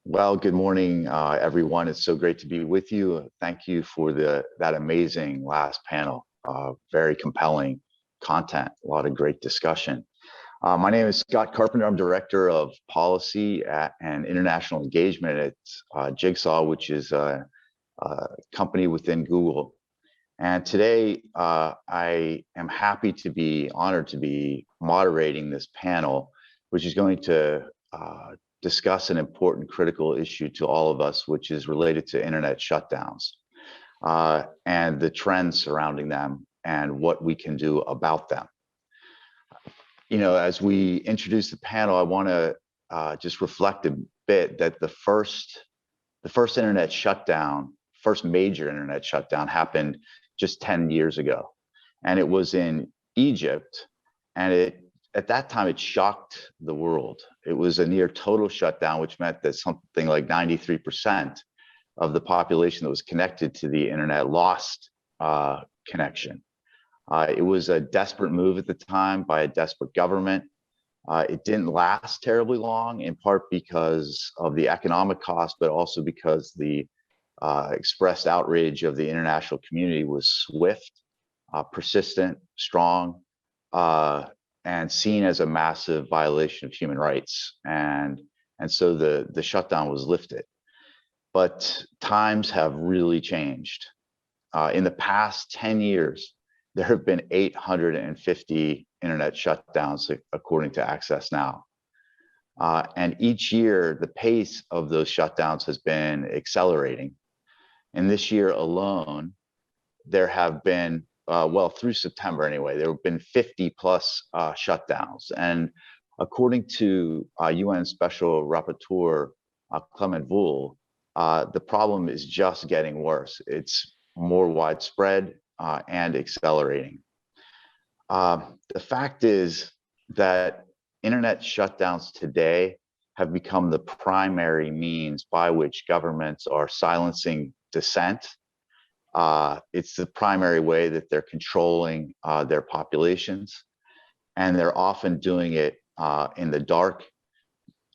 Well, good morning, everyone. It's so great to be with you. Thank you for that amazing last panel. Very compelling content, a lot of great discussion. My name is Scott Carpenter. I'm Director of Policy and International Engagement at Jigsaw, which is a company within Google. And today, I am happy to be honored to be moderating this panel, which is going to discuss an important critical issue to all of us, which is related to internet shutdowns and the trends surrounding them and what we can do about them. You know, as we introduce the panel, I want to just reflect a bit that the first internet shutdown, first major internet shutdown happened just 10 years ago. And it was in Egypt, and at that time, it shocked the world. It was a near total shutdown, which meant that something like 93% of the population that was connected to the internet lost connection. It was a desperate move at the time by a desperate government. It didn't last terribly long, in part because of the economic cost, but also because the expressed outrage of the international community was swift, persistent, strong, and seen as a massive violation of human rights. And so the shutdown was lifted. But times have really changed. In the past 10 years, there have been 850 internet shutdowns, according to Access Now. And each year, the pace of those shutdowns has been accelerating. And this year alone, there have been well, through September anyway, there have been 50 plus shutdowns. And according to UN Special Rapporteur Clement Voul, the problem is just getting worse. It's more widespread and accelerating. The fact is that internet shutdowns today have become the primary means by which governments are silencing dissent. It's the primary way that they're controlling their populations, and they're often doing it in the dark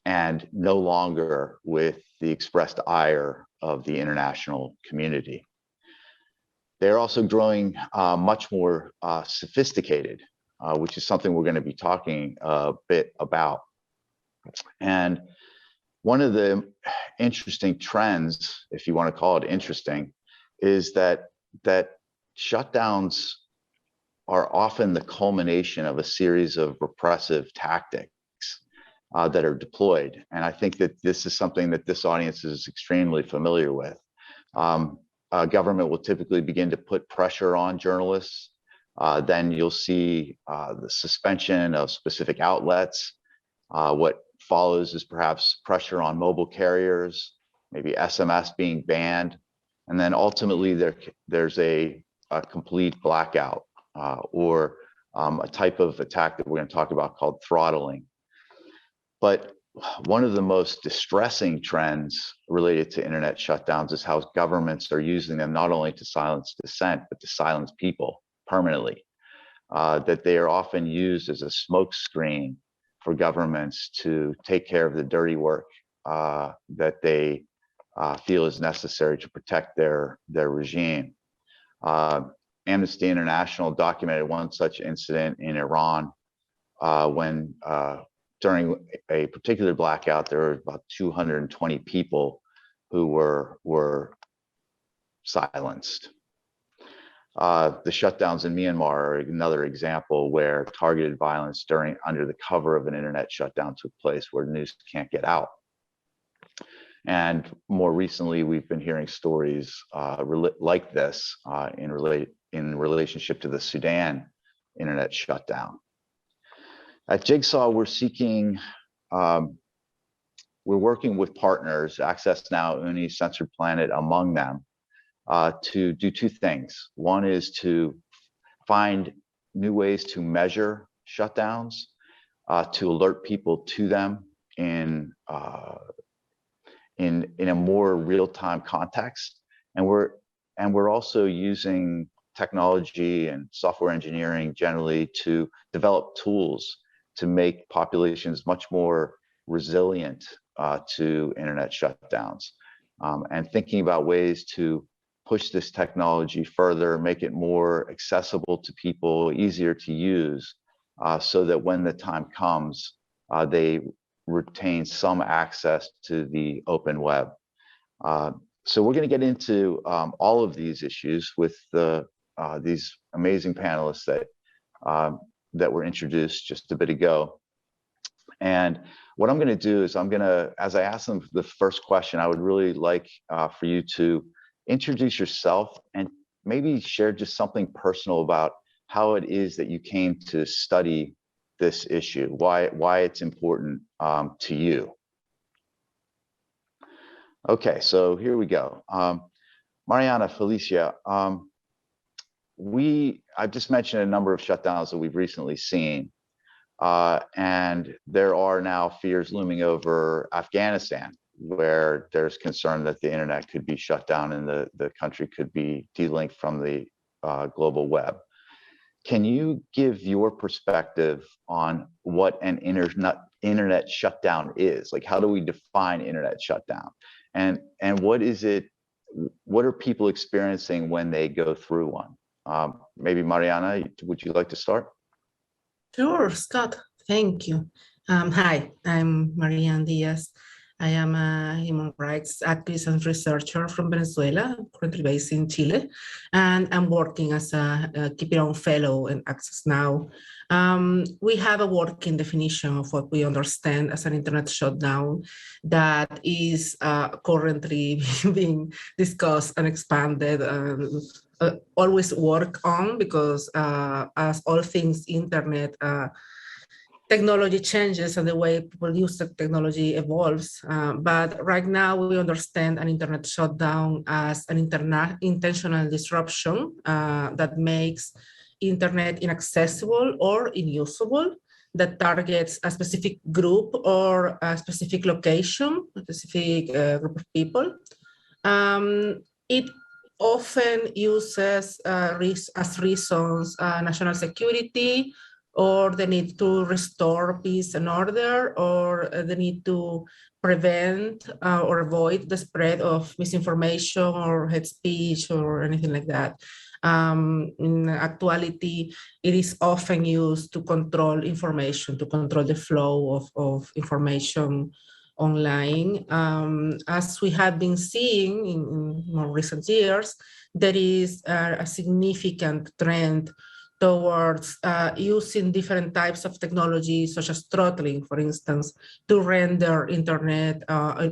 and no longer with the expressed ire of the international community. They're also growing much more sophisticated, which is something we're going to be talking a bit about. And one of the interesting trends, if you want to call it interesting, is that shutdowns are often the culmination of a series of repressive tactics that are deployed. And I think that this is something that this audience is extremely familiar with. Government will typically begin to put pressure on journalists. Then you'll see the suspension of specific outlets. What follows is perhaps pressure on mobile carriers, maybe SMS being banned. And then ultimately there's a complete blackout or a type of attack that we're going to talk about called throttling. But one of the most distressing trends related to internet shutdowns is how governments are using them not only to silence dissent, but to silence people permanently. That they are often used as a smokescreen for governments to take care of the dirty work that they feel is necessary to protect their regime. Amnesty International documented one such incident in Iran when during a particular blackout, there were about 220 people who were silenced. The shutdowns in Myanmar are another example where targeted violence under the cover of an internet shutdown took place, where news can't get out. And more recently, we've been hearing stories like this in relationship to the Sudan internet shutdown. At Jigsaw, we're working with partners, Access Now, Uni, Censored Planet, among them, to do two things. One is to find new ways to measure shutdowns, to alert people to them in a more real-time context, and we're also using technology and software engineering generally to develop tools to make populations much more resilient to internet shutdowns, and thinking about ways to push this technology further, make it more accessible to people, easier to use, so that when the time comes, they retain some access to the open web. So we're going to get into all of these issues with these amazing panelists that were introduced just a bit ago. And what I'm going to do is as I ask them the first question, I would really like for you to introduce yourself and maybe share just something personal about how it is that you came to study this issue, why it's important to you. Okay, so here we go. Marianne, Felicia, I've just mentioned a number of shutdowns that we've recently seen. And there are now fears looming over Afghanistan, where there's concern that the internet could be shut down and the country could be delinked from the global web. Can you give your perspective on what an internet shutdown is? Like, how do we define internet shutdown? And what are people experiencing when they go through one? Maybe Marianne, would you like to start? Sure, Scott, thank you. Hi, I'm Marianne Díaz. I am a human rights activist and researcher from Venezuela, currently based in Chile, and I'm working as a Keep Your Own Fellow in Access Now. We have a working definition of what we understand as an internet shutdown that is currently being discussed and expanded and always work on, because as all things internet, technology changes and the way people use the technology evolves. But right now we understand an internet shutdown as an intentional disruption that makes internet inaccessible or unusable, that targets a specific group or a specific location, a specific group of people. It often uses as reasons national security, or the need to restore peace and order, or the need to prevent or avoid the spread of misinformation or hate speech or anything like that. In actuality, it is often used to control information, to control the flow of information online. As we have been seeing in more recent years, there is a significant trend towards using different types of technology, such as throttling, for instance, to render internet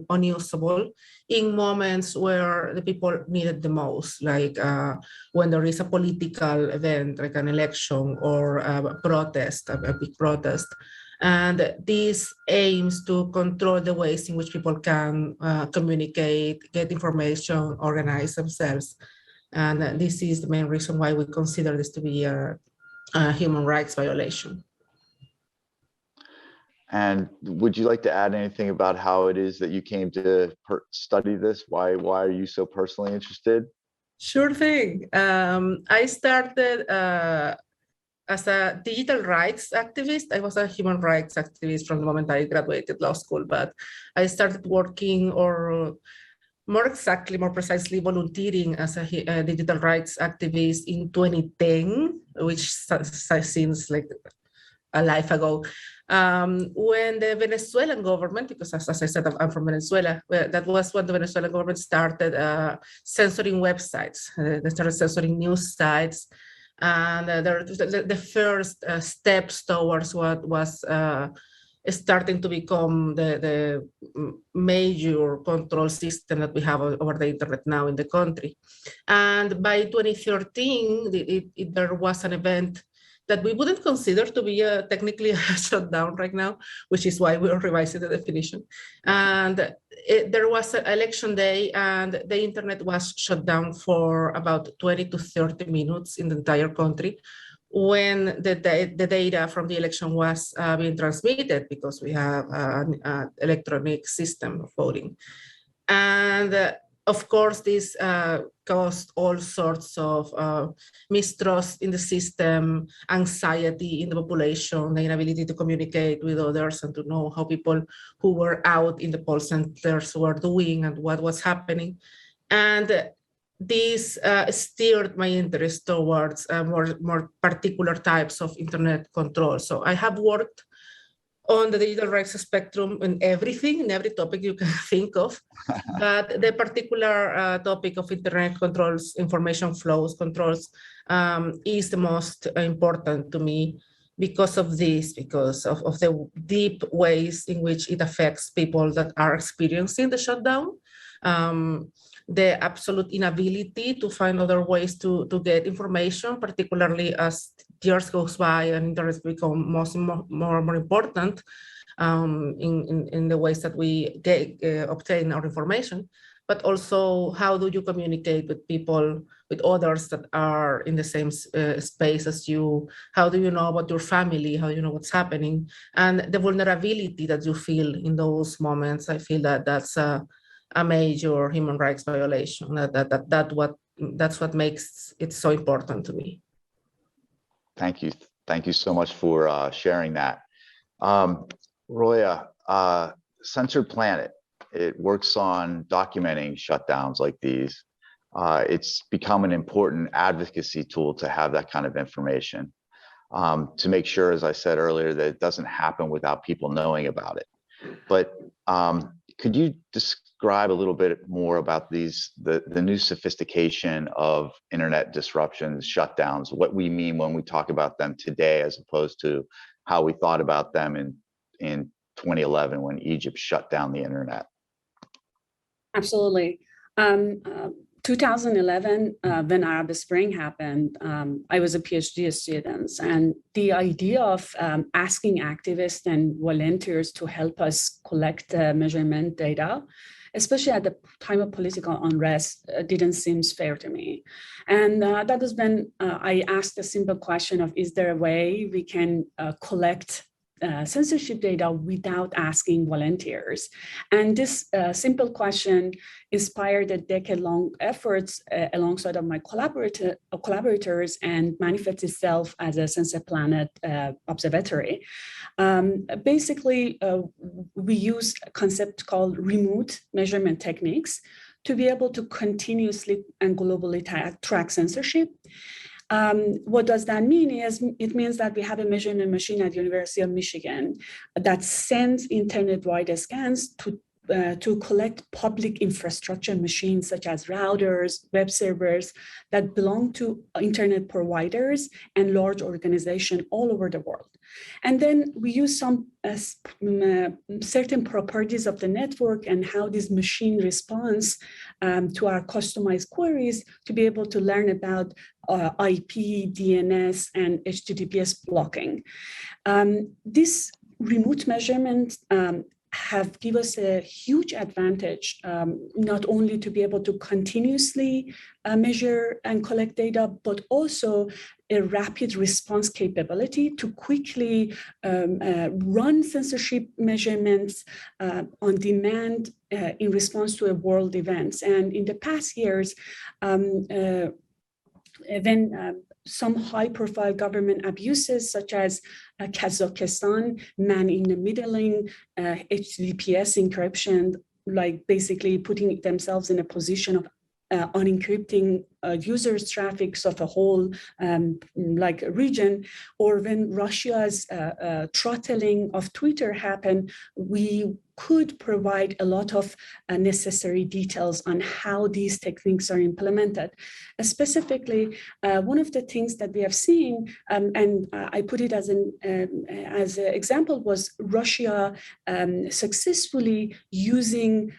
unusable in moments where the people need it the most, like when there is a political event, like an election or a protest, a big protest. And this aims to control the ways in which people can communicate, get information, organize themselves. And this is the main reason why we consider this to be a human rights violation. And would you like to add anything about how it is that you came to study this? Why are you so personally interested? Sure thing. I started as a digital rights activist. I was a human rights activist from the moment I graduated law school, but I started working, or more precisely volunteering as a digital rights activist in 2010, which seems like a life ago, when the Venezuelan government, because as I said, I'm from Venezuela, that was when the Venezuelan government started censoring websites. They started censoring news sites. And the first steps towards what was starting to become the major control system that we have over the internet now in the country. And by 2013, there was an event that we wouldn't consider to be technically a shutdown right now, which is why we're revising the definition. And there was an election day, and the internet was shut down for about 20 to 30 minutes in the entire country, when the data from the election was being transmitted, because we have an electronic system of voting. And of course, this caused all sorts of mistrust in the system, anxiety in the population, the inability to communicate with others and to know how people who were out in the poll centers were doing and what was happening. And this steered my interest towards more particular types of internet control. So I have worked on the digital rights spectrum in everything, in every topic you can think of. But the particular topic of internet controls, information flows controls, is the most important to me because of this, because of the deep ways in which it affects people that are experiencing the shutdown. The absolute inability to find other ways to get information, particularly as years goes by and internet become more important in the ways that we obtain our information, but also how do you communicate with people, with others that are in the same space as you? How do you know about your family? How do you know what's happening? And the vulnerability that you feel in those moments, I feel that that's a major human rights violation. That's what makes it so important to me. Thank you. Thank you so much for sharing that. Roya, Censored Planet, it works on documenting shutdowns like these. It's become an important advocacy tool to have that kind of information, to make sure, as I said earlier, that it doesn't happen without people knowing about it. But could you describe a little bit more about the new sophistication of internet disruptions, shutdowns, what we mean when we talk about them today, as opposed to how we thought about them in 2011 when Egypt shut down the internet? Absolutely. 2011, when Arab Spring happened, I was a PhD student, and the idea of asking activists and volunteers to help us collect measurement data, especially at the time of political unrest, didn't seem fair to me. And that was when I asked a simple question of, is there a way we can collect censorship data without asking volunteers? And this simple question inspired a decade-long efforts alongside of my collaborators and manifests itself as a Censored Planet observatory. Basically, we used a concept called remote measurement techniques to be able to continuously and globally track censorship. What does that mean? It means that we have a measurement machine at the University of Michigan that sends internet-wide scans to collect public infrastructure machines such as routers, web servers that belong to internet providers and large organizations all over the world. And then we use some certain properties of the network and how this machine responds to our customized queries to be able to learn about IP, DNS, and HTTPS blocking. This remote measurement have given us a huge advantage, not only to be able to continuously measure and collect data, but also a rapid response capability to quickly run censorship measurements on demand in response to a world events. And in the past years, when some high-profile government abuses, such as Kazakhstan, man-in-the-middling, HTTPS encryption, like basically putting themselves in a position of unencrypting users' traffics of a whole like region, or when Russia's throttling of Twitter happened, we could provide a lot of necessary details on how these techniques are implemented. Specifically, one of the things that we have seen, and I put it as an example, was Russia successfully using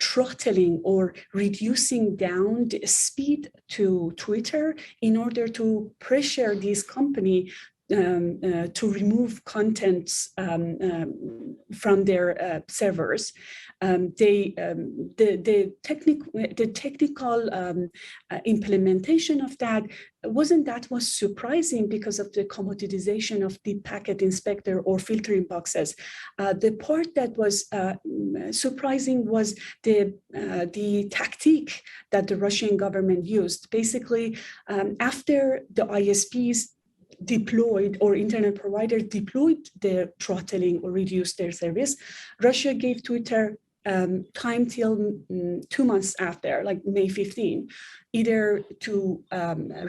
throttling or reducing down the speed to Twitter in order to pressure this company to remove contents from their servers. The technical implementation of that wasn't that much surprising because of the commoditization of the packet inspector or filtering boxes. The part that was surprising was the tactic that the Russian government used. Basically, after the ISPs deployed or internet providers deployed their throttling or reduced their service, Russia gave Twitter time till 2 months after, like May 15, either to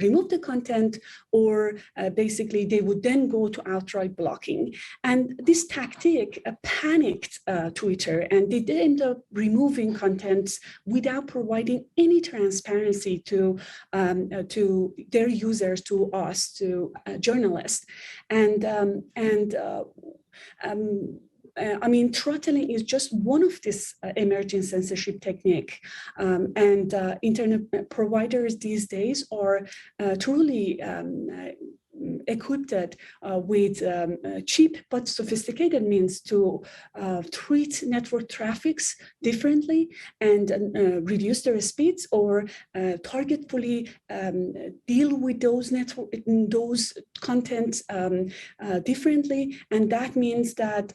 remove the content or basically they would then go to outright blocking. And this tactic panicked Twitter, and they did end up removing contents without providing any transparency to their users, to us, to journalists. I mean, throttling is just one of this emerging censorship technique. Internet providers these days are truly equipped with cheap but sophisticated means to treat network traffics differently and reduce their speeds, or targetfully deal with those contents differently. And that means that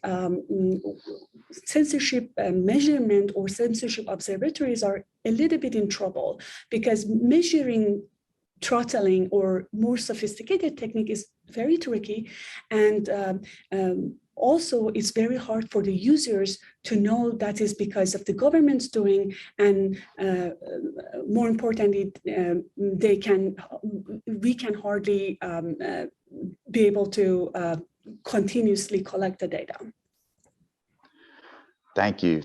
censorship measurement or censorship observatories are a little bit in trouble, because measuring throttling or more sophisticated technique is very tricky, and also it's very hard for the users to know that is because of the government's doing, and more importantly, we can hardly be able to continuously collect the data. Thank you.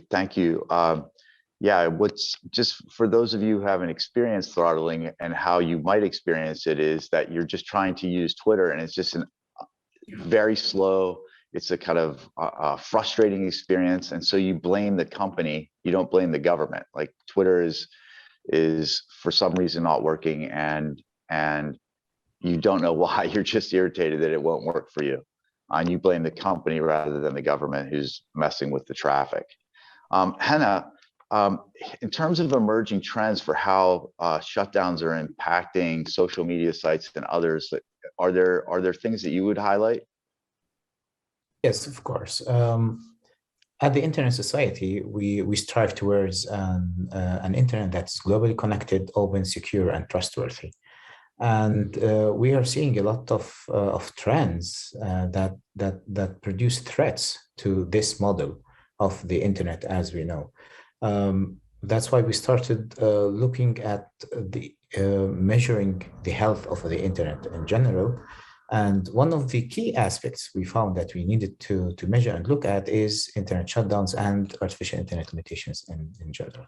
Yeah, what's just for those of you who haven't experienced throttling and how you might experience it is that you're just trying to use Twitter, and it's just a very slow, it's a kind of frustrating experience. And so you blame the company, you don't blame the government. Like Twitter is for some reason not working, and you don't know why. You're just irritated that it won't work for you. And you blame the company rather than the government who's messing with the traffic. Hanna, in terms of emerging trends for how shutdowns are impacting social media sites and others, are there things that you would highlight? Yes, of course. At the Internet Society, we strive towards an internet that's globally connected, open, secure, and trustworthy. And we are seeing a lot of trends that produce threats to this model of the internet as we know. That's why we started looking at the measuring the health of the internet in general. And one of the key aspects we found that we needed to measure and look at is internet shutdowns and artificial internet limitations in general.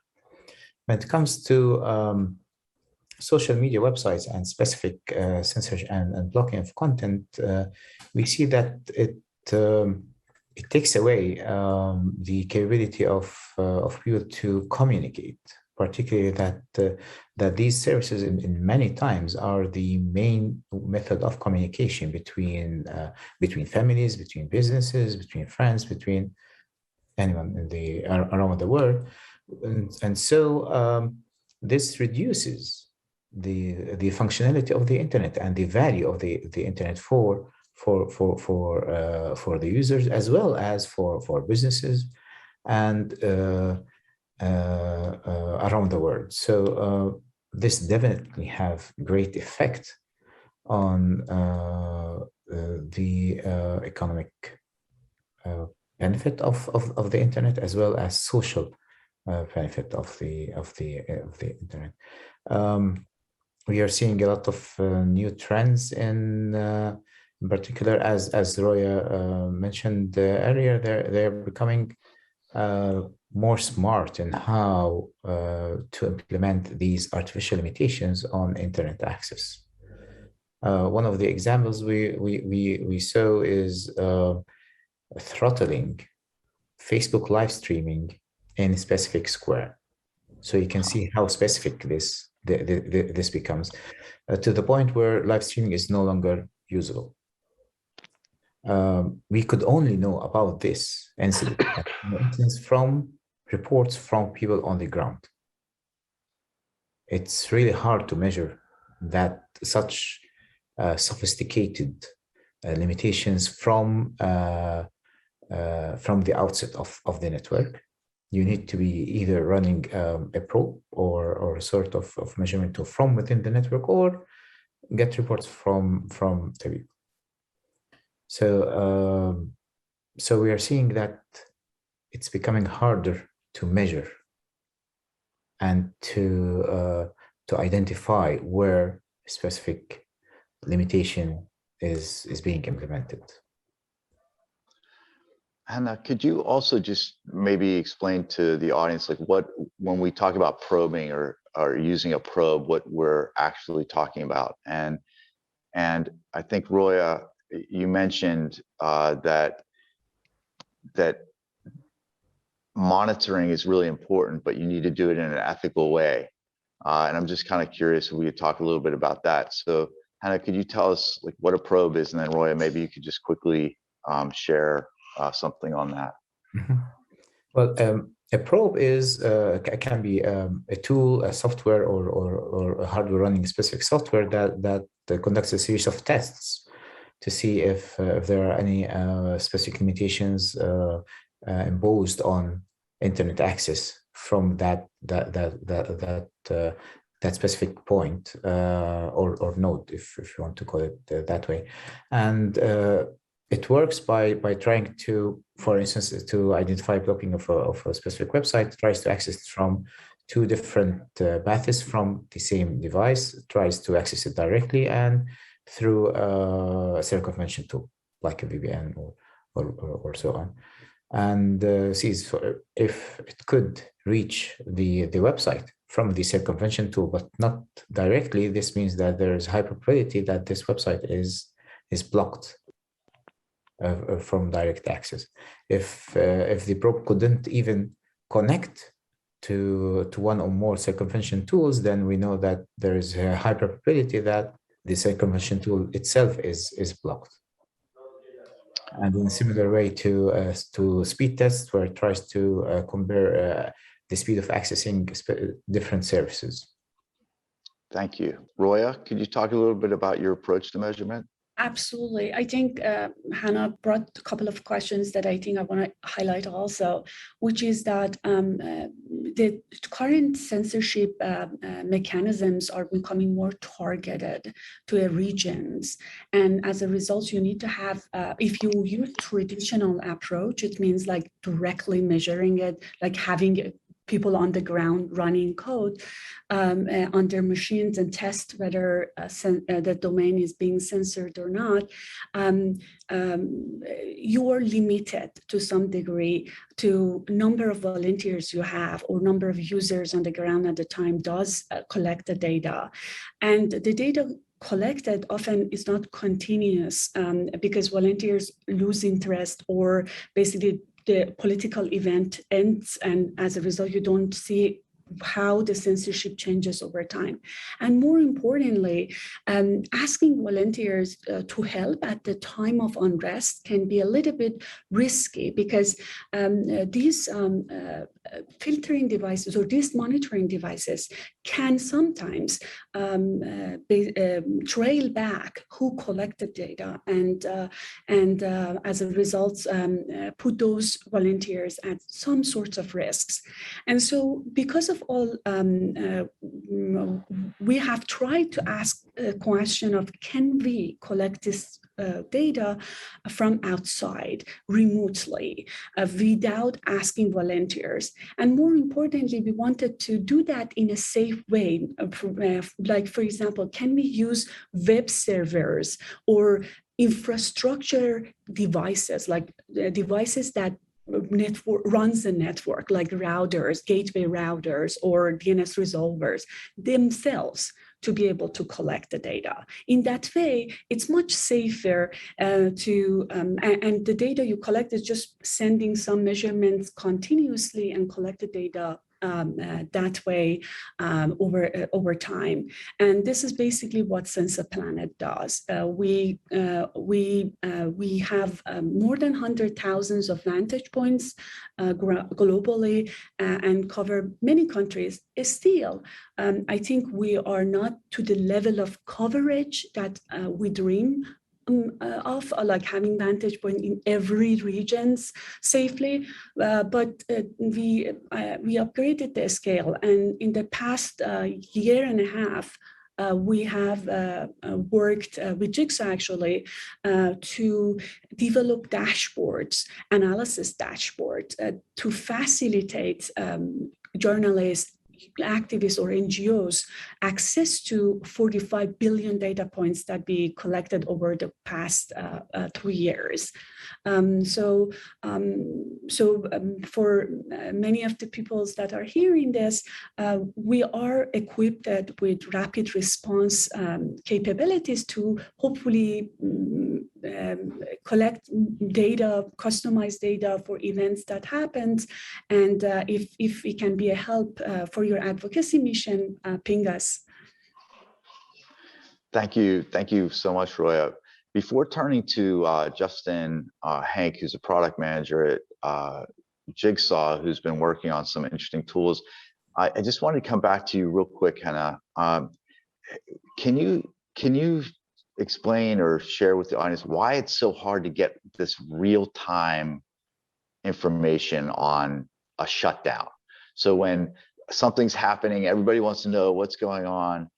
When it comes to social media websites and specific censorship and blocking of content, we see that it takes away the capability of people to communicate, particularly that these services in many times are the main method of communication between families, between businesses, between friends, between anyone around the world, and so this reduces the functionality of the internet and the value of the internet for the users as well as for businesses and around the world. So this definitely have great effect on the economic benefit of the internet as well as social benefit of the internet. We are seeing a lot of new trends in particular, as Roya mentioned earlier. They're becoming more smart in how to implement these artificial limitations on internet access. One of the examples we saw is throttling Facebook live streaming in a specific square. So you can see how specific this becomes to the point where live streaming is no longer usable. we could only know about this incident from reports from people on the ground. It's really hard to measure that such sophisticated limitations from the outset of the network. You need to be either running a probe or a sort of measurement tool from within the network, or get reports from the people. So we are seeing that it's becoming harder to measure and to identify where a specific limitation is being implemented. Hanna, could you also just maybe explain to the audience, like when we talk about probing or using a probe, what we're actually talking about? And I think, Roya, you mentioned that monitoring is really important, but you need to do it in an ethical way. And I'm just kind of curious if we could talk a little bit about that. So Hanna, could you tell us like what a probe is? And then Roya, maybe you could just quickly share something on that. Mm-hmm. Well, a probe can be a tool, a software, or a hardware running specific software that conducts a series of tests to see if there are any specific limitations imposed on internet access from that specific point or node, if you want to call it that way. And it works by trying to, for instance, to identify blocking of a specific website, tries to access it from two different paths from the same device, tries to access it directly and through a circumvention tool like a VPN or so on, and sees if it could reach the website from the circumvention tool, but not directly. This means that there is high probability that this website is blocked from direct access. If the probe couldn't even connect to one or more circumvention tools, then we know that there is a high probability that the circumvention tool itself is blocked. And in a similar way to speed tests, where it tries to compare the speed of accessing different services. Thank you. Roya, could you talk a little bit about your approach to measurement? Absolutely. I think Hanna brought a couple of questions that I think I want to highlight also, which is that the current censorship mechanisms are becoming more targeted to regions. And as a result, you need to have, if you use traditional approach, it means like directly measuring it, like having people on the ground running code on their machines and test whether the domain is being censored or not, you are limited to some degree to number of volunteers you have or number of users on the ground at the time does collect the data. And the data collected often is not continuous because volunteers lose interest, or basically the political event ends, and as a result, you don't see how the censorship changes over time. And more importantly, asking volunteers to help at the time of unrest can be a little bit risky, because these filtering devices or these monitoring devices can sometimes trail back who collected data, and as a result put those volunteers at some sorts of risks. And so because of all, we have tried to ask a question of, can we collect this data from outside remotely without asking volunteers? And more importantly, we wanted to do that in a safe way. Like, for example, can we use web servers or infrastructure devices, like devices that runs the network, like routers, gateway routers, or DNS resolvers themselves, to be able to collect the data. In that way, it's much safer and the data you collect is just sending some measurements continuously and collect the data that way over time. And this is basically what Censored Planet does. We have more than 100,000 of vantage points globally and cover many countries. Still, I think we are not to the level of coverage that we dream of, like having vantage point in every regions safely, but we upgraded the scale, and in the past year and a half, we have worked with Jigsaw actually to develop dashboards, analysis dashboards to facilitate journalists, activists or NGOs access to 45 billion data points that we collected over the past 3 years. For many of the peoples that are hearing this, we are equipped with rapid response capabilities to hopefully collect data, customized data for events that happened. And if we can be a help for your advocacy mission, ping us. Thank you so much, Roya. Before turning to Justin Henck, who's a product manager at Jigsaw, who's been working on some interesting tools, I just wanted to come back to you real quick, Hanna. Can you explain or share with the audience why it's so hard to get this real-time information on a shutdown? So when something's happening, everybody wants to know what's going on,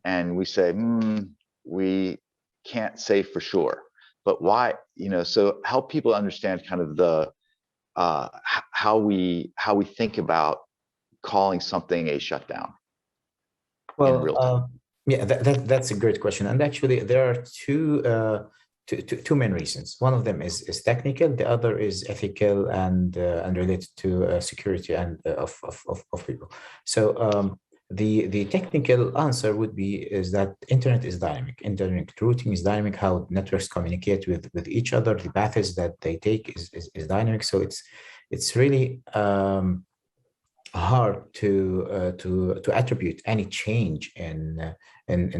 and we say, we can't say for sure. But why, so help people understand kind of the how we think about calling something a shutdown. Well, yeah, that's a great question. And actually, there are two main reasons. One of them is technical. The other is ethical and related to security and of people. So the technical answer would be is that internet is dynamic. Internet routing is dynamic. How networks communicate with each other, the paths that they take is dynamic. So it's really hard to attribute any change in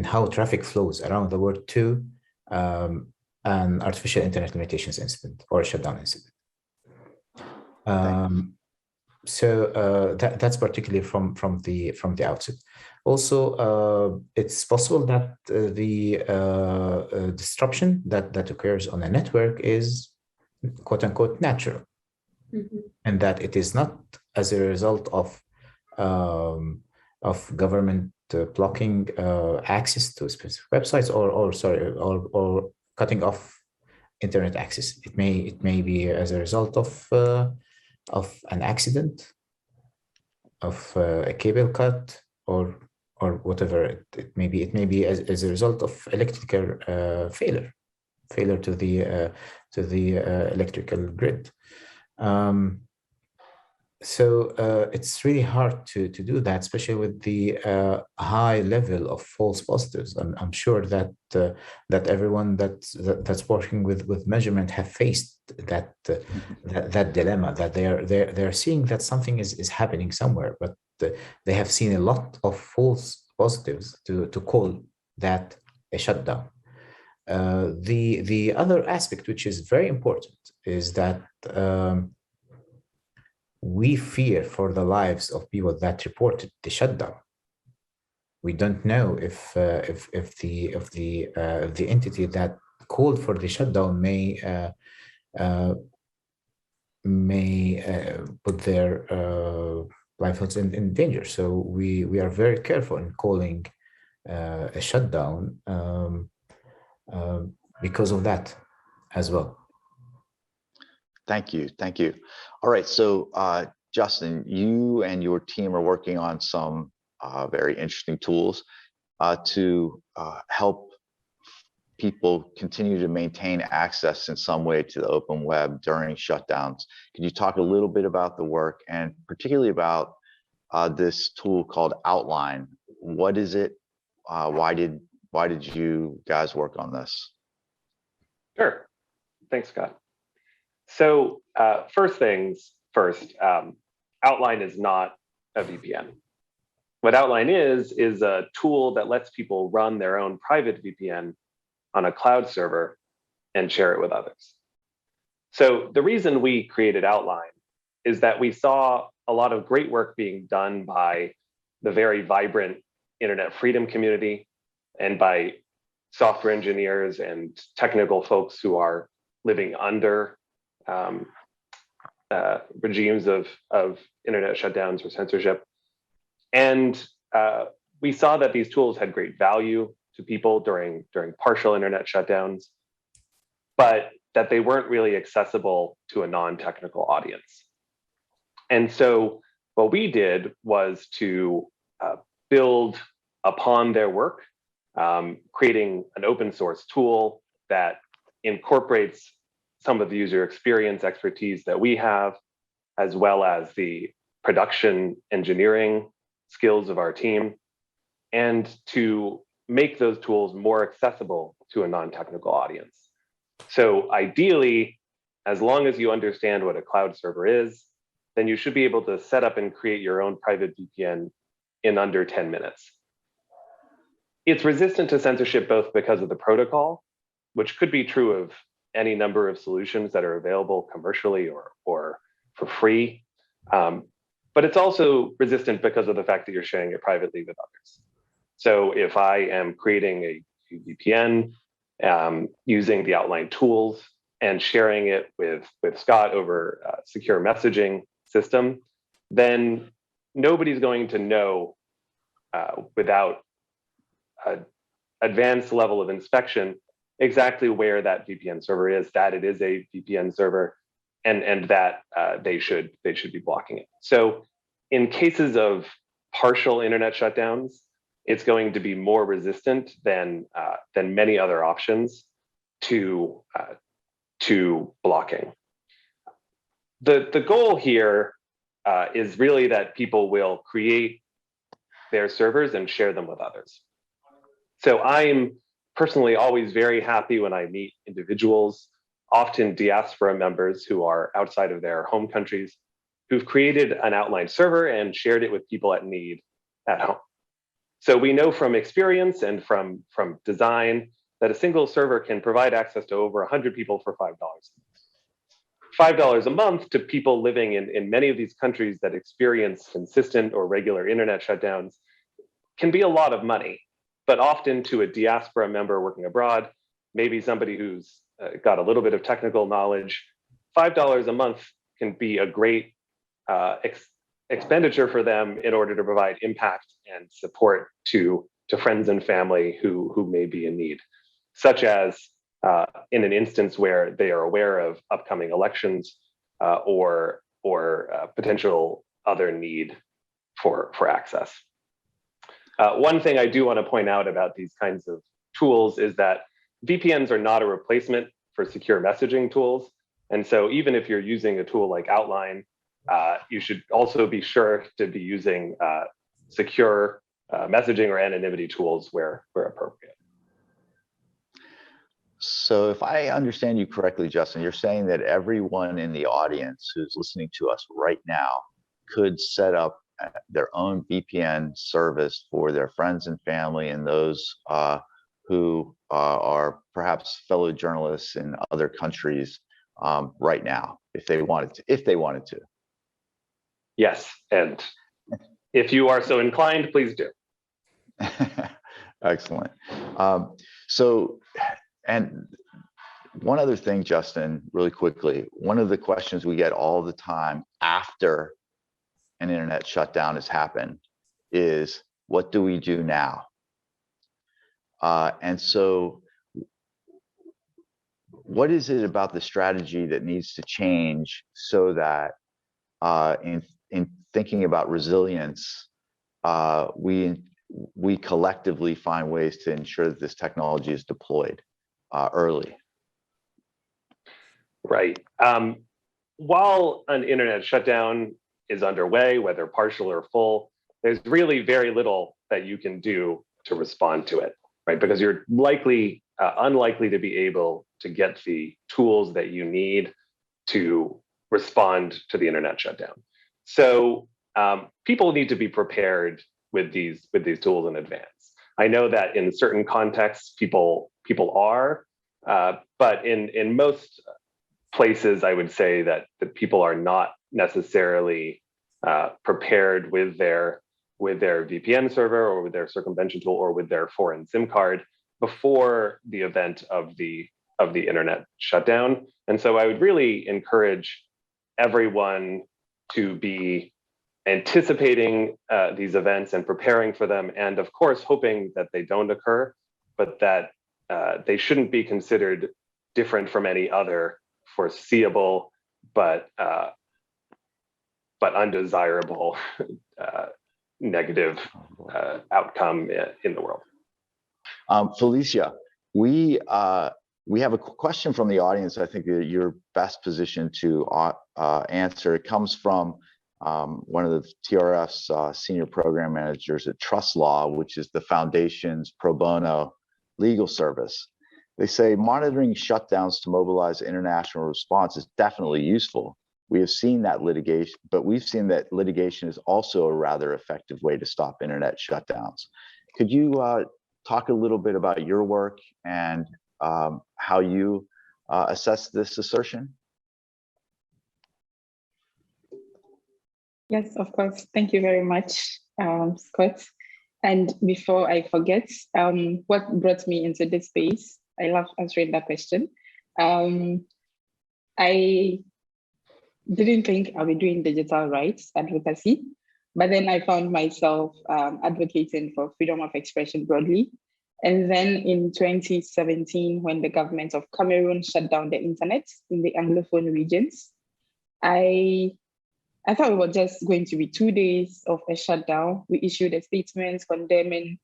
how traffic flows around the world to an artificial internet limitations incident or a shutdown incident. So that's particularly from the outset. Also, it's possible that the disruption that occurs on a network is quote unquote natural, and that it is not as a result of government blocking access to specific websites or cutting off internet access. It may be as a result of an accident, of a cable cut, or whatever it may be. It may be as a result of electrical failure to the electrical grid. So it's really hard to do that, especially with the high level of false positives. I'm sure that everyone that's working with measurement have faced that dilemma, that they're seeing that something is happening somewhere, but they have seen a lot of false positives to call that a shutdown. The other aspect, which is very important, is that we fear for the lives of people that reported the shutdown. We don't know if the entity that called for the shutdown may put their livelihoods in danger. So we are very careful in calling a shutdown because of that as well. Thank you. All right, so Justin, you and your team are working on some very interesting tools to help people continue to maintain access in some way to the open web during shutdowns. Can you talk a little bit about the work, and particularly about this tool called Outline? What is it? Why did you guys work on this? Sure. Thanks, Scott. So first things first, Outline is not a VPN. What Outline is a tool that lets people run their own private VPN on a cloud server and share it with others. So the reason we created Outline is that we saw a lot of great work being done by the very vibrant internet freedom community and by software engineers and technical folks who are living under regimes of internet shutdowns or censorship. And we saw that these tools had great value to people during partial internet shutdowns, but that they weren't really accessible to a non-technical audience. And so what we did was to build upon their work, creating an open source tool that incorporates some of the user experience expertise that we have, as well as the production engineering skills of our team, and to make those tools more accessible to a non-technical audience. So ideally, as long as you understand what a cloud server is, then you should be able to set up and create your own private VPN in under 10 minutes. It's resistant to censorship both because of the protocol, which could be true of any number of solutions that are available commercially or for free. But it's also resistant because of the fact that you're sharing it privately with others. So if I am creating a VPN using the Outline tools and sharing it with Scott over a secure messaging system, then nobody's going to know without an advanced level of inspection exactly where that VPN server is, that it is a VPN server, and that they should be blocking it. So in cases of partial internet shutdowns, it's going to be more resistant than many other options to blocking. The goal here is really that people will create their servers and share them with others. So I'm personally always very happy when I meet individuals, often diaspora members who are outside of their home countries, who've created an Outline server and shared it with people at need at home. So we know from experience and from design that a single server can provide access to over 100 people for $5. $5 a month to people living in many of these countries that experience consistent or regular internet shutdowns can be a lot of money, but often to a diaspora member working abroad, maybe somebody who's got a little bit of technical knowledge, $5 a month can be a great expenditure for them in order to provide impact and support to friends and family who may be in need, such as in an instance where they are aware of upcoming elections or potential other need for access. One thing I do want to point out about these kinds of tools is that VPNs are not a replacement for secure messaging tools. And so even if you're using a tool like Outline, you should also be sure to be using secure messaging or anonymity tools where appropriate. So if I understand you correctly, Justin, you're saying that everyone in the audience who's listening to us right now could set up their own VPN service for their friends and family and those who are perhaps fellow journalists in other countries right now, if they wanted to. Yes, and if you are so inclined, please do. Excellent. And one other thing, Justin, really quickly, one of the questions we get all the time after an internet shutdown has happened is, what do we do now? And so what is it about the strategy that needs to change so that in thinking about resilience, we collectively find ways to ensure that this technology is deployed early? Right. While an internet shutdown is underway, whether partial or full, there's really very little that you can do to respond to it, right? Because you're unlikely to be able to get the tools that you need to respond to the internet shutdown. So people need to be prepared with these tools in advance. I know that in certain contexts, people are, but in most places, I would say that people are not necessarily prepared with their VPN server or with their circumvention tool or with their foreign SIM card before the event of the internet shutdown. And so I would really encourage everyone to be anticipating these events and preparing for them, and of course hoping that they don't occur, but that they shouldn't be considered different from any other foreseeable but undesirable negative outcome in the world. Felicia, we have a question from the audience. I think that you're best positioned to answer. It comes from one of the TRF's senior program managers at Trust Law, which is the foundation's pro bono legal service. They say monitoring shutdowns to mobilize international response is definitely useful. We have seen that litigation, but we've seen that litigation is also a rather effective way to stop internet shutdowns. Could you talk a little bit about your work and how you assess this assertion? Yes, of course. Thank you very much, Scott. And before I forget, what brought me into this space? I love answering that question. I didn't think I'll be doing digital rights advocacy, but then I found myself advocating for freedom of expression broadly. And then in 2017, when the government of Cameroon shut down the internet in the Anglophone regions, I thought it was just going to be 2 days of a shutdown. We issued a statement condemning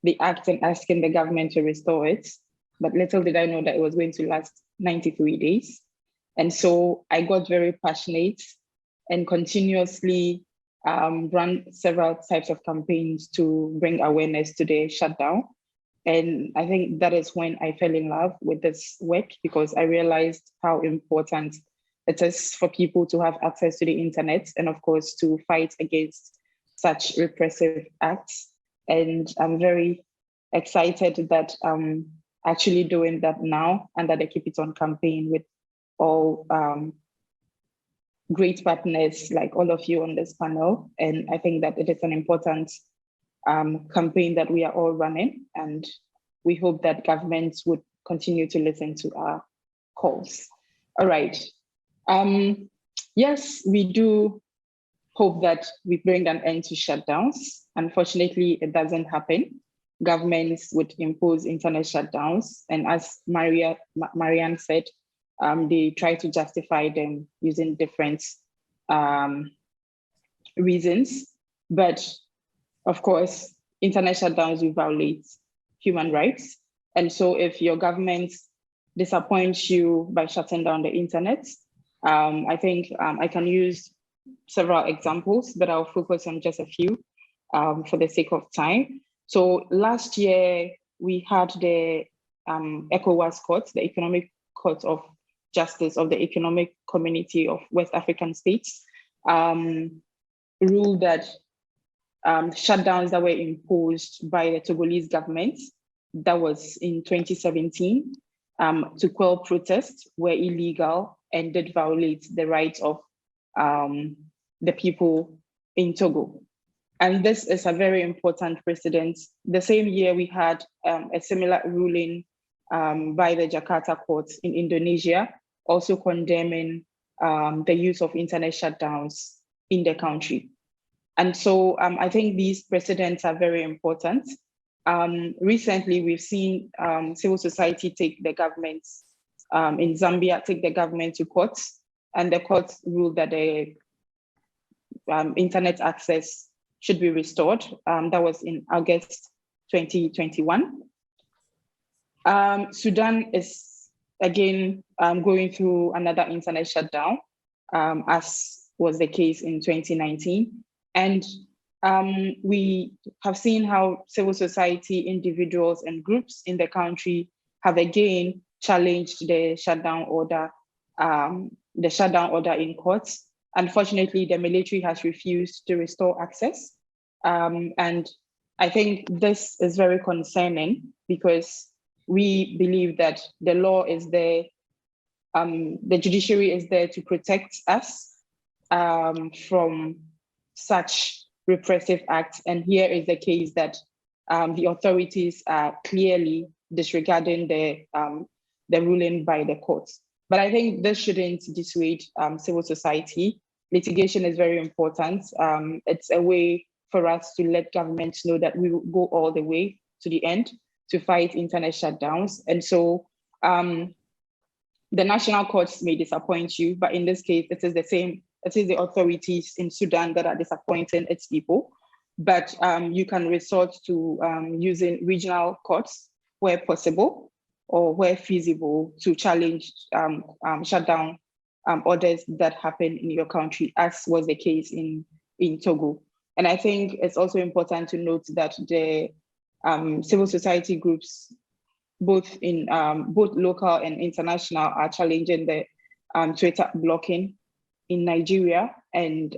the act and asking the government to restore it. But little did I know that it was going to last 93 days. And so I got very passionate and continuously ran several types of campaigns to bring awareness to the shutdown. And I think that is when I fell in love with this work, because I realized how important it is for people to have access to the internet and, of course, to fight against such repressive acts. And I'm very excited that I'm actually doing that now under the Keep It On campaign with all great partners like all of you on this panel. And I think that it is an important campaign that we are all running, and we hope that governments would continue to listen to our calls. All right. Yes, we do hope that we bring an end to shutdowns. Unfortunately, it doesn't happen. Governments would impose internet shutdowns, and as Marianne said, they try to justify them using different reasons. But of course, internet shutdowns will violate human rights. And so if your government disappoints you by shutting down the internet, I think I can use several examples, but I'll focus on just a few for the sake of time. So last year, we had the ECOWAS Court, the Economic Court of Justice of the Economic Community of West African States, ruled that shutdowns that were imposed by the Togolese government, that was in 2017, to quell protests were illegal and did violate the rights of the people in Togo. And this is a very important precedent. The same year we had a similar ruling by the Jakarta courts in Indonesia, also condemning the use of internet shutdowns in the country. And so I think these precedents are very important. Recently, we've seen civil society take the government, in Zambia, take the government to courts, and the courts ruled that the internet access should be restored. That was in August 2021. Sudan is again going through another internet shutdown, as was the case in 2019. And we have seen how civil society, individuals and groups in the country have again challenged the shutdown order in courts. unfortunately, the military has refused to restore access. And I think this is very concerning because we believe that the law is there, the judiciary is there to protect us from such repressive acts. And here is the case that the authorities are clearly disregarding the ruling by the courts. But I think this shouldn't dissuade civil society. Litigation is very important. It's a way for us to let governments know that we will go all the way to the end to fight internet shutdowns. And so the national courts may disappoint you, but in this case, it is the same. It is the authorities in Sudan that are disappointing its people. But you can resort to using regional courts where possible or where feasible to challenge shutdown orders that happen in your country, as was the case in Togo. And I think it's also important to note that the civil society groups, both local and international, are challenging the Twitter blocking in Nigeria, and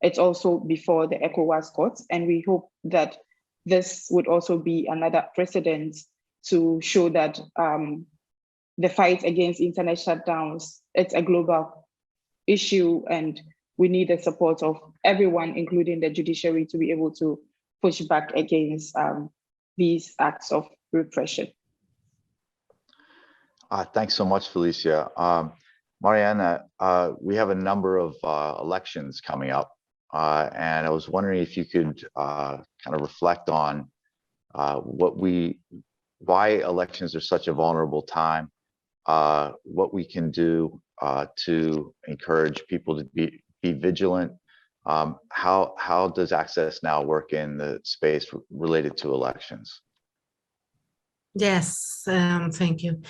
it's also before the ECOWAS courts. And we hope that this would also be another precedent to show that the fight against internet shutdowns, it's a global issue, and we need the support of everyone, including the judiciary, to be able to push back against these acts of repression. Thanks so much, Felicia. Marianne, we have a number of elections coming up, and I was wondering if you could kind of reflect on why elections are such a vulnerable time, what we can do to encourage people to be vigilant. How does Access Now work in the space related to elections? Yes, thank you.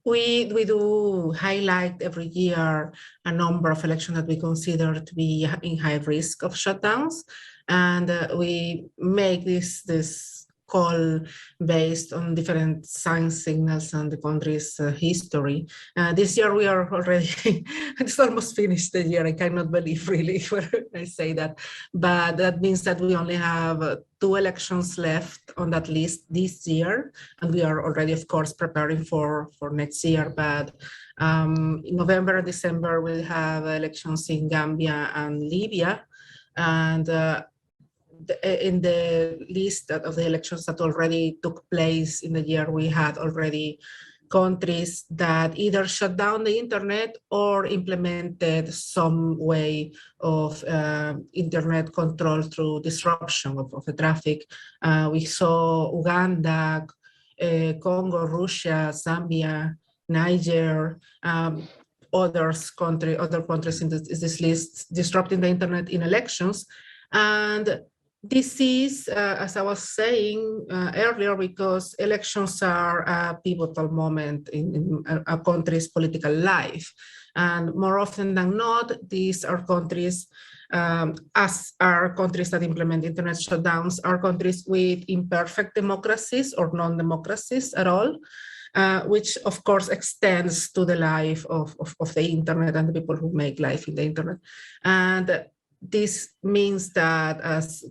We do highlight every year a number of elections that we consider to be in high risk of shutdowns, and we make this call based on different sign signals and the country's history. This year we are already, it's almost finished the year. I cannot believe really when I say that, but that means that we only have 2 elections left on that list this year, and we are already, of course, preparing for next year. But in November and December we'll have elections in Gambia and Libya, and in the list of the elections that already took place in the year, we had already countries that either shut down the internet or implemented some way of internet control through disruption of the traffic. We saw Uganda, Congo, Russia, Zambia, Niger, other countries in this list disrupting the internet in elections. And this is, as I was saying earlier, because elections are a pivotal moment in a country's political life. And more often than not, these are countries, as are countries that implement internet shutdowns, are countries with imperfect democracies or non-democracies at all, which of course extends to the life of the internet and the people who make life in the internet. And this means that as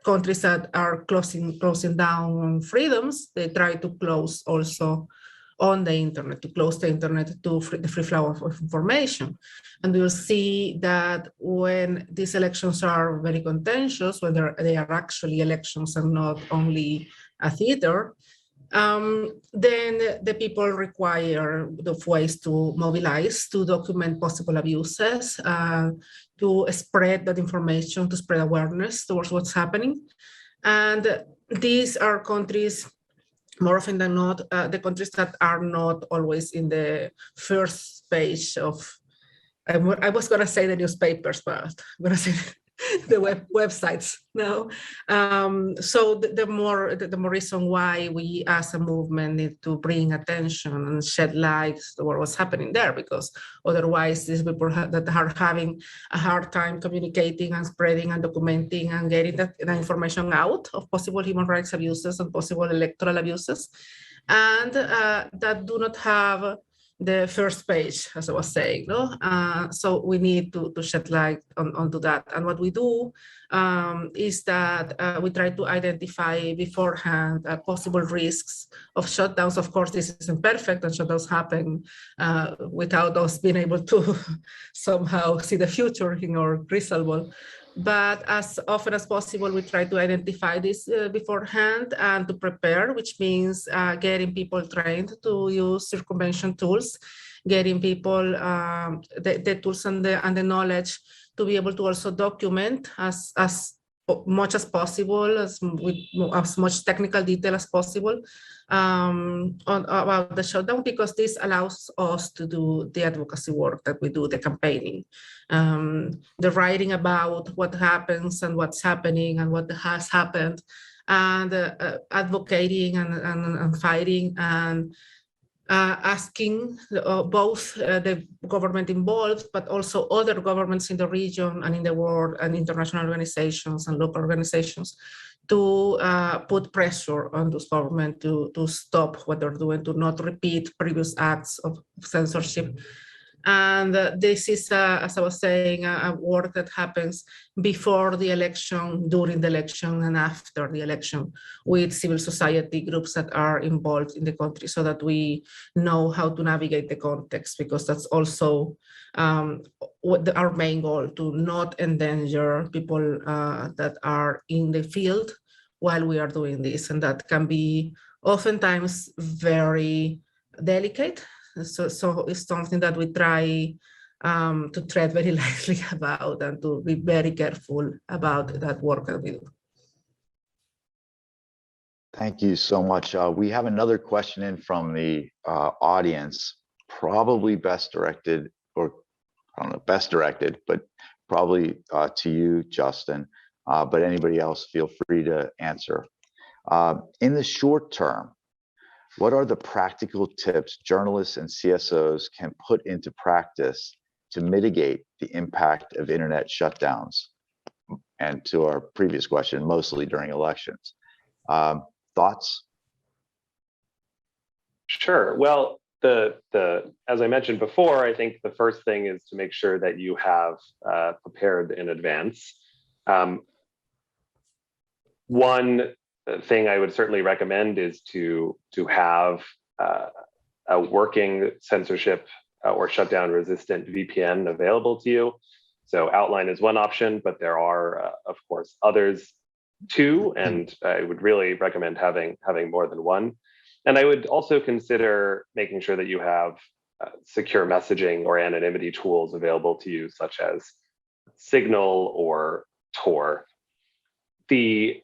countries that are closing down freedoms, they try to close also on the internet, to close the internet to the free flow of information. And we'll see that when these elections are very contentious, whether they are actually elections and not only a theater, then the people require the ways to mobilize, to document possible abuses, to spread that information, to spread awareness towards what's happening. And these are countries, more often than not, the countries that are not always in the first page of, I was going to say the newspapers, but I'm going to say the websites now. So the more reason why we as a movement need to bring attention and shed light to what was happening there, because otherwise these people that are having a hard time communicating and spreading and documenting and getting that information out of possible human rights abuses and possible electoral abuses, and that do not have the first page, as I was saying. No? So we need to shed light onto that. And what we do is that we try to identify beforehand possible risks of shutdowns. Of course, this isn't perfect, and shutdowns happen without us being able to somehow see the future in our crystal ball. But as often as possible, we try to identify this beforehand and to prepare, which means getting people trained to use circumvention tools, getting people the tools and the knowledge to be able to also document as much as possible, with as much technical detail as possible about the shutdown, because this allows us to do the advocacy work that we do, the campaigning, the writing about what happens and what's happening and what has happened, and advocating and fighting and asking both the government involved, but also other governments in the region and in the world, and international organizations and local organizations, to put pressure on this government to stop what they're doing, to not repeat previous acts of censorship. And this is, as I was saying, a work that happens before the election, during the election, and after the election, with civil society groups that are involved in the country, so that we know how to navigate the context, because that's also our main goal, to not endanger people that are in the field while we are doing this. And that can be oftentimes very delicate. So it's something that we try to tread very lightly about, and to be very careful about that work that we do. Thank you so much. We have another question in from the audience, probably best directed, or I don't know, best directed, but probably to you, Justin, but anybody else, feel free to answer. In the short term, what are the practical tips journalists and CSOs can put into practice to mitigate the impact of internet shutdowns? And to our previous question, mostly during elections. Thoughts? Sure. Well, as I mentioned before, I think the first thing is to make sure that you have prepared in advance. One thing I would certainly recommend is to have a working censorship or shutdown resistant VPN available to you. So Outline is one option, but there are of course others too, and I would really recommend having more than one. And I would also consider making sure that you have secure messaging or anonymity tools available to you, such as Signal or Tor. The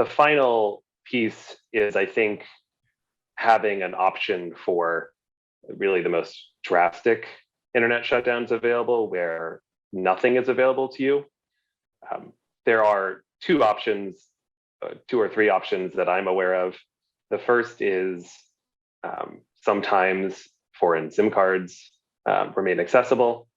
final piece is, I think, having an option for really the most drastic internet shutdowns available, where nothing is available to you. There are two or three options that I'm aware of. The first is sometimes foreign SIM cards remain accessible.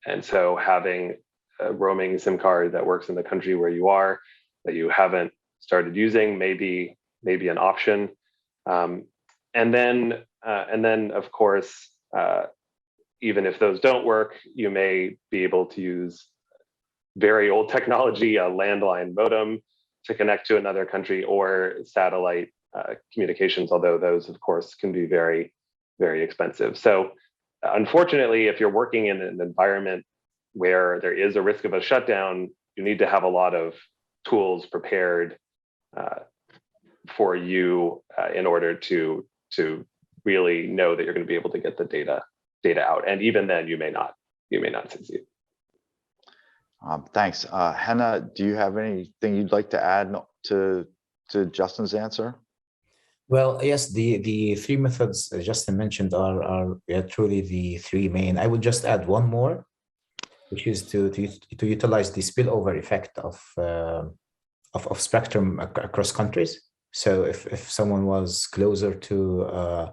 And so having a roaming SIM card that works in the country where you are, that you haven't started using, may be an option. And then of course, even if those don't work, you may be able to use very old technology, a landline modem, to connect to another country, or satellite communications, although those, of course, can be very, very expensive. So unfortunately, if you're working in an environment where there is a risk of a shutdown, you need to have a lot of tools prepared for you in order to really know that you're going to be able to get the data out. And even then, you may not succeed. Thanks. Hanna, do you have anything you'd like to add to Justin's answer? Well, yes, the three methods Justin mentioned are truly the three main. I would just add one more, which is to utilize the spillover effect of spectrum across countries. So if someone was closer to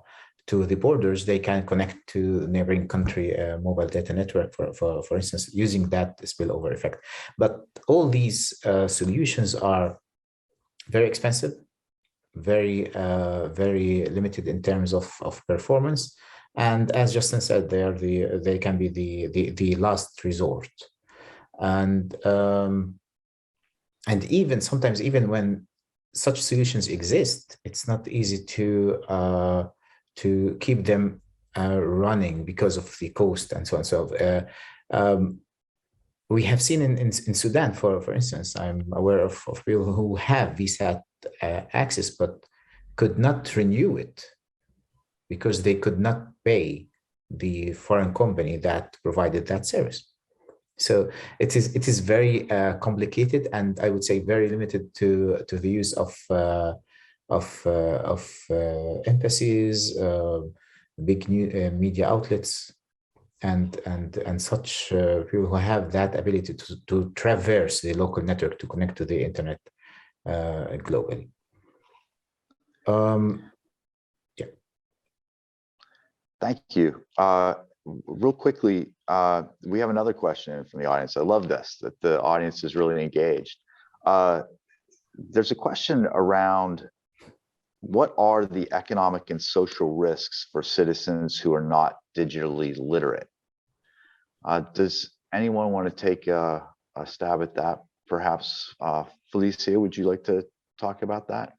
the borders, they can connect to neighboring country mobile data network, for instance, using that spillover effect. But all these solutions are very expensive, very limited in terms of performance, And as Justin said, they can be the last resort. And even sometimes, even when such solutions exist, it's not easy to keep them running because of the cost and so on. So we have seen in Sudan, for instance, I'm aware of people who have VSAT access but could not renew it because they could not pay the foreign company that provided that service. So it is very complicated, and I would say very limited to the use of embassies, big media outlets, and such people who have that ability to traverse the local network to connect to the internet globally. Yeah. Thank you. Real quickly, we have another question from the audience. I love this, that the audience is really engaged. There's a question around what are the economic and social risks for citizens who are not digitally literate? Does anyone want to take a stab at that? Perhaps Felicia, would you like to talk about that?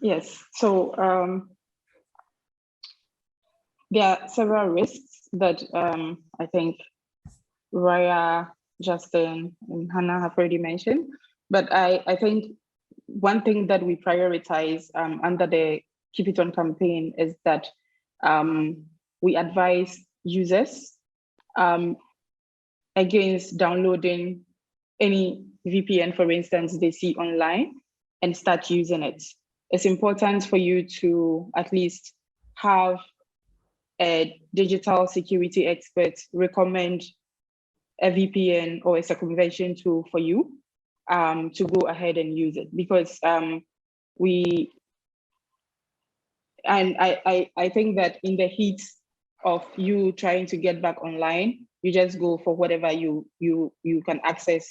Yes, so there are several risks that I think Roya, Justin, and Hanna have already mentioned. But I think one thing that we prioritize under the Keep It On campaign is that we advise users against downloading any VPN, for instance, they see online and start using it. It's important for you to at least have a digital security expert recommend a VPN or a circumvention tool for you to go ahead and use it, because I think that in the heat of you trying to get back online, you just go for whatever you can access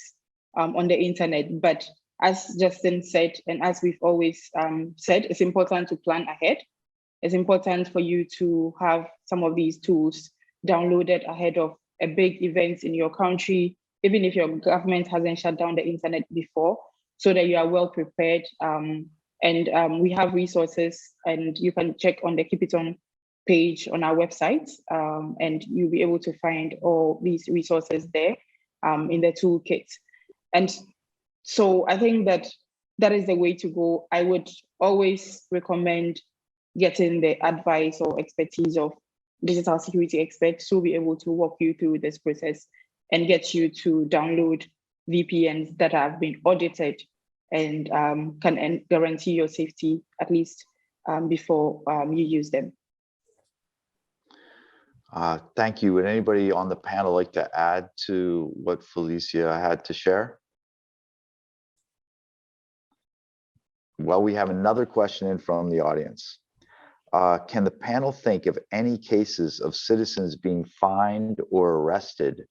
on the internet. But as Justin said, and as we've always said, it's important to plan ahead. It's important for you to have some of these tools downloaded ahead of a big event in your country, even if your government hasn't shut down the internet before, so that you are well prepared. We have resources, and you can check on the Keep It On page on our website, and you'll be able to find all these resources there in the toolkit. And so I think that is the way to go. I would always recommend getting the advice or expertise of digital security experts who will be able to walk you through this process and get you to download VPNs that have been audited and can guarantee your safety, at least before you use them. Thank you. Would anybody on the panel like to add to what Felicia had to share? Well, we have another question in from the audience. Can the panel think of any cases of citizens being fined or arrested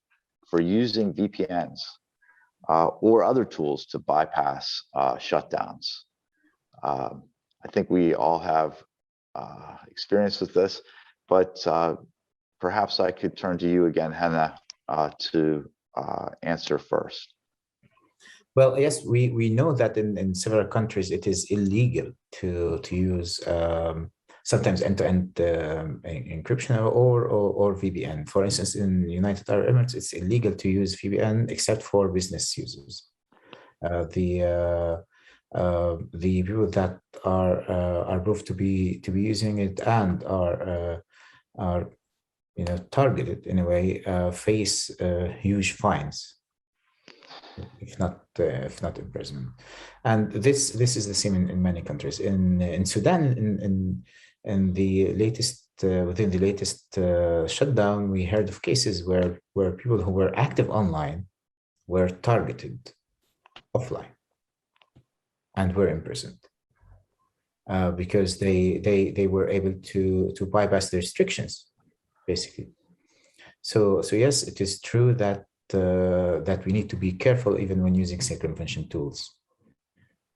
for using VPNs or other tools to bypass shutdowns? I think we all have experience with this, but perhaps I could turn to you again, Hanna, to answer first. Well, yes, we know that in several countries it is illegal to use sometimes end-to-end encryption or VPN. For instance, in the United Arab Emirates, it's illegal to use VPN except for business users. The people that are proved to be using it and are targeted in a way face huge fines, if not imprisonment. And this is the same in many countries. In Sudan, in the latest within the latest shutdown, we heard of cases where people who were active online were targeted offline and were imprisoned because they were able to bypass the restrictions, basically. So yes, it is true that that we need to be careful even when using circumvention tools.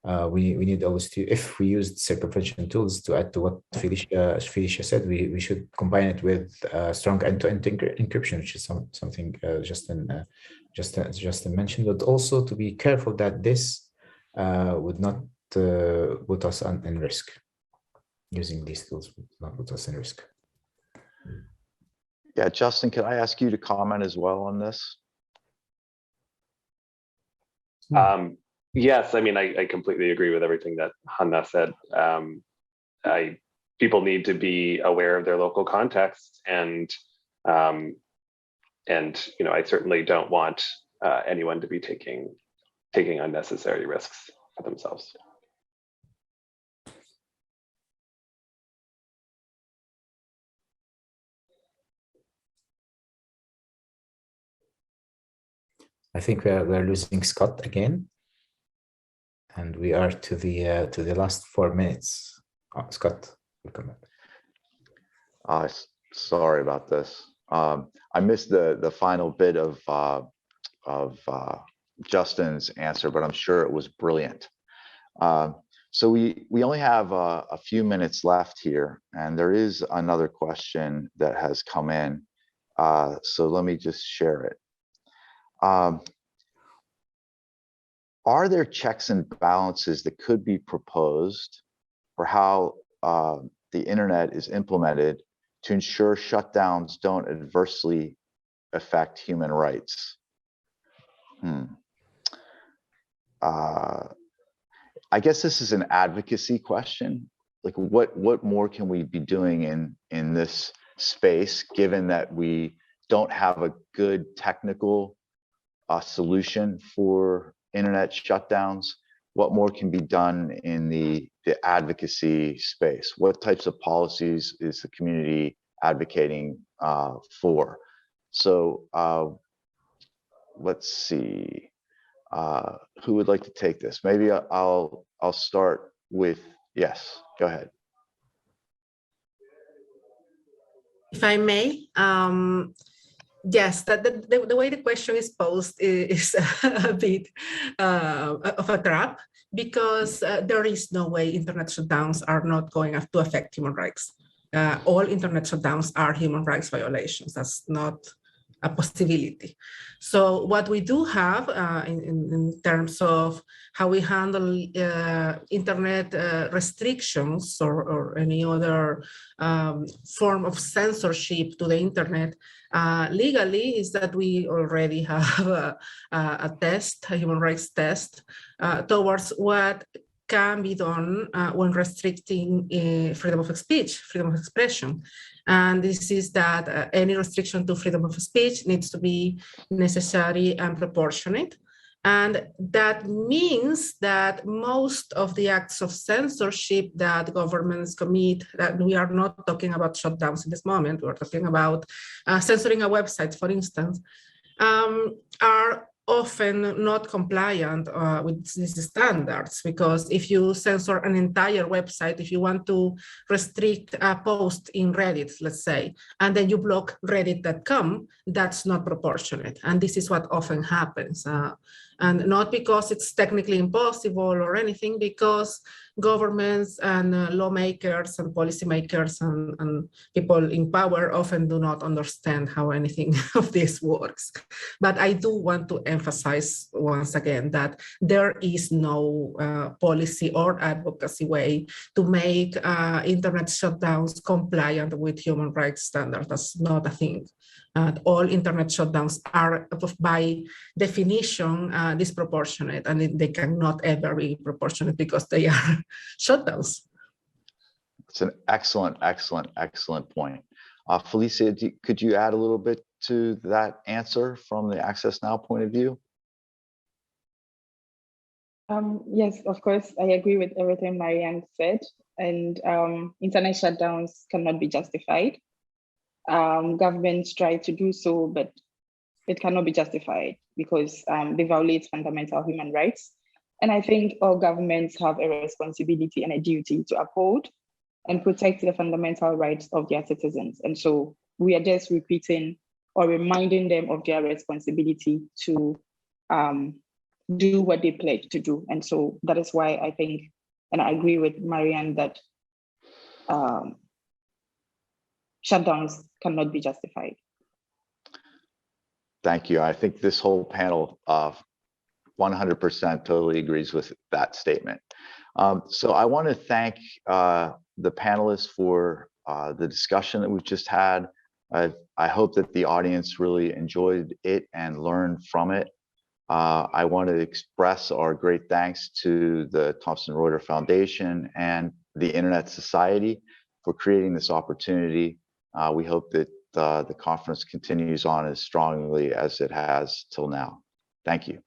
we need always to, if we used circumvention tools, to add to what Felicia said, we should combine it with strong end-to-end encryption, which is something Justin mentioned, but also to be careful that this would not put us in risk. Using these tools would not put us in risk. Yeah, Justin, can I ask you to comment as well on this? Yes, I mean, I completely agree with everything that Hanna said. People need to be aware of their local context, and I certainly don't want anyone to be taking unnecessary risks for themselves. I think we're losing Scott again, and we are to the last 4 minutes. Oh, Scott, welcome back. Sorry about this. I missed the final bit of Justin's answer, but I'm sure it was brilliant. So we only have a few minutes left here, and there is another question that has come in. So let me just share it. Are there checks and balances that could be proposed for how the internet is implemented to ensure shutdowns don't adversely affect human rights? I guess this is an advocacy question. Like, what more can we be doing in this space, given that we don't have a good technical solution for internet shutdowns? What more can be done in the advocacy space? What types of policies is the community advocating for? So let's see, who would like to take this? Maybe I'll start with, yes, go ahead. If I may, yes, the way the question is posed is a bit of a trap, because there is no way internet shutdowns are not going to affect human rights. All internet shutdowns are human rights violations. That's not a possibility. So what we do have in terms of how we handle internet restrictions or any other form of censorship to the internet legally is that we already have a test, a human rights test, towards what can be done when restricting freedom of speech, freedom of expression. And this is that any restriction to freedom of speech needs to be necessary and proportionate. And that means that most of the acts of censorship that governments commit, that we are not talking about shutdowns in this moment, we're talking about censoring a website, for instance, are often not compliant with these standards, because if you censor an entire website, if you want to restrict a post in Reddit, let's say, and then you block reddit.com, that's not proportionate. And this is what often happens. And not because it's technically impossible or anything, because governments and lawmakers and policymakers and people in power often do not understand how anything of this works. But I do want to emphasize once again that there is no policy or advocacy way to make internet shutdowns compliant with human rights standards. That's not a thing. All internet shutdowns are, by definition, disproportionate, and they cannot ever be proportionate because they are shutdowns. It's an excellent point. Felicia, could you add a little bit to that answer from the Access Now point of view? Yes, of course, I agree with everything Marianne said, and internet shutdowns cannot be justified. Governments try to do so, but it cannot be justified because they violate fundamental human rights. And I think all governments have a responsibility and a duty to uphold and protect the fundamental rights of their citizens. And so we are just repeating or reminding them of their responsibility to do what they pledge to do. And so that is why I think, and I agree with Marianne that shutdowns cannot be justified. Thank you. I think this whole panel 100% totally agrees with that statement. So I want to thank the panelists for the discussion that we've just had. I hope that the audience really enjoyed it and learned from it. I want to express our great thanks to the Thomson Reuters Foundation and the Internet Society for creating this opportunity. We hope that the conference continues on as strongly as it has till now. Thank you.